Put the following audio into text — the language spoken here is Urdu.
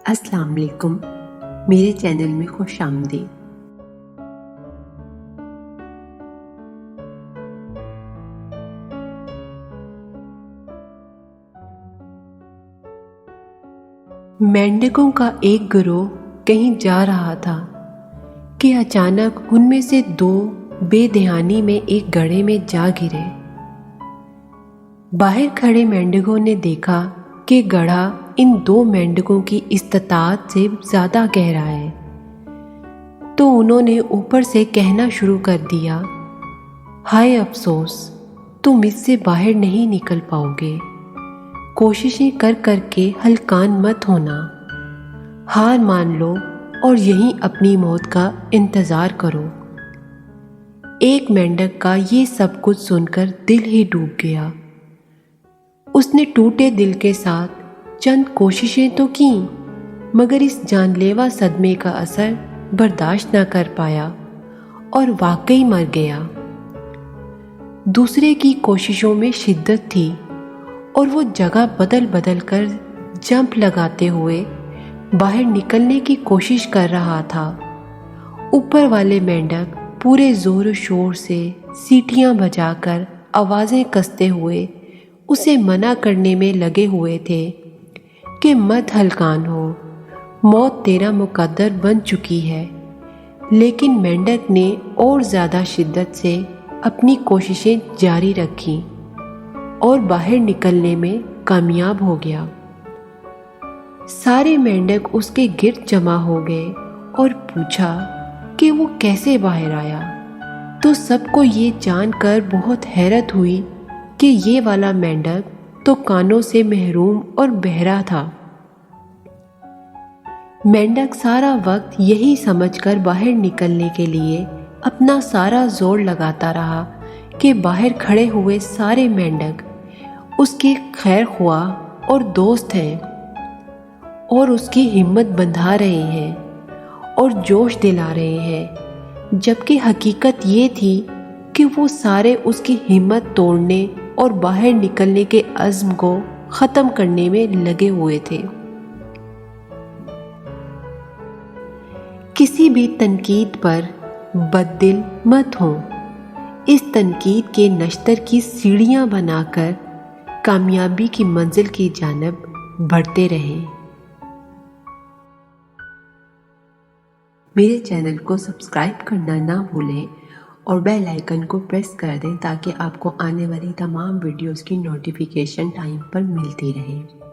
السلام علیکم، میرے چینل میں خوش آمدید۔ مینڈکوں کا ایک گروہ کہیں جا رہا تھا کہ اچانک ان میں سے دو بے دھیانی میں ایک گڑھے میں جا گرے۔ باہر کھڑے مینڈکوں نے دیکھا کہ گڑھا ان دو مینڈکوں کی استطاعت سے زیادہ گہرا ہے، تو انہوں نے اوپر سے کہنا شروع کر دیا، ہائے افسوس، تم اس سے باہر نہیں نکل پاؤ گے، کوششیں کر کر کے ہلکان مت ہونا، ہار مان لو اور یہیں اپنی موت کا انتظار کرو۔ ایک مینڈک کا یہ سب کچھ سن کر دل ہی ڈوب گیا۔ اس نے ٹوٹے دل کے ساتھ چند کوششیں تو کیں، مگر اس جان لیوا صدمے کا اثر برداشت نہ کر پایا اور واقعی مر گیا۔ دوسرے کی کوششوں میں شدت تھی اور وہ جگہ بدل بدل کر جمپ لگاتے ہوئے باہر نکلنے کی کوشش کر رہا تھا۔ اوپر والے مینڈک پورے زور و شور سے سیٹیاں بجا کر آوازیں کستے ہوئے اسے منع کرنے میں لگے ہوئے تھے کہ مت ہلکان ہو، موت تیرا مقدر بن چکی ہے، لیکن مینڈک نے اور زیادہ شدت سے اپنی کوششیں جاری رکھیں اور باہر نکلنے میں کامیاب ہو گیا۔ سارے مینڈک اس کے گرد جمع ہو گئے اور پوچھا کہ وہ کیسے باہر آیا، تو سب کو یہ جان کر بہت حیرت ہوئی کہ یہ والا مینڈک تو کانوں سے محروم اور بہرا تھا۔ مینڈک سارا وقت یہی سمجھ کر باہر نکلنے کے لیے اپنا سارا زور لگاتا رہا کہ باہر کھڑے ہوئے سارے مینڈک اس کے خیر خواہ اور دوست ہیں اور اس کی ہمت بندھا رہے ہیں اور جوش دلا رہے ہیں، جبکہ حقیقت یہ تھی کہ وہ سارے اس کی ہمت توڑنے اور باہر نکلنے کے عزم کو ختم کرنے میں لگے ہوئے تھے۔ کسی بھی تنقید پر بد دل مت ہو، اس تنقید کے نشتر کی سیڑھیاں بنا کر کامیابی کی منزل کی جانب بڑھتے رہیں۔ میرے چینل کو سبسکرائب کرنا نہ بھولیں اور بیل آئیکن کو پریس کر دیں تاکہ آپ کو آنے والی تمام ویڈیوز کی نوٹیفیکیشن ٹائم پر ملتی رہے۔